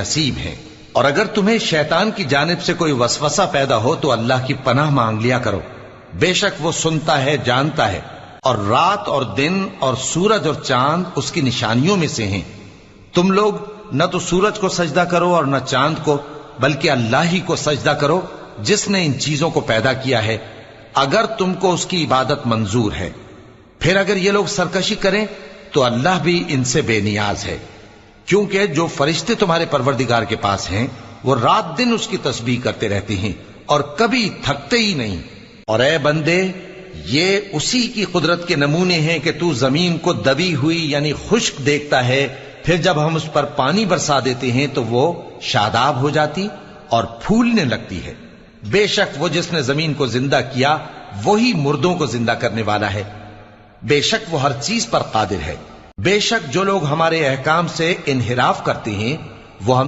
नसीब हैं। और अगर तुम्हें शैतान की जानिब से कोई वसवसा पैदा हो तो अल्लाह की पनाह मांग लिया करो, बेशक वो सुनता है, जानता है। और रात और दिन और सूरज और चांद उसकी निशानियों में से हैं। तुम लोग न तो सूरज को सजदा करो और न चांद को, बल्कि अल्लाह ही को सजदा करो जिसने इन चीजों को पैदा किया है, अगर तुमको उसकी इबादत मंजूर है। फिर अगर ये लोग सरकशी करें तो अल्लाह भी इनसे बेनियाज है, क्योंकि जो फरिश्ते तुम्हारे परवरदिगार के पास हैं वो रात दिन उसकी तस्बीह करते रहते हैं और कभी थकते ही नहीं। और ए बंदे, ये उसी की कुदरत के नमूने हैं कि तू जमीन को दबी हुई यानी खुश्क देखता है, फिर जब हम उस पर पानी बरसा देते हैं तो वो शादाब हो जाती और फूलने लगती है। बेशक वो जिसने जमीन को जिंदा किया वही मुर्दों को जिंदा करने वाला है। बेशक वो हर चीज पर कादिर है। बेशक जो लोग हमारे अहकाम से इन्हिराफ करते हैं वो हम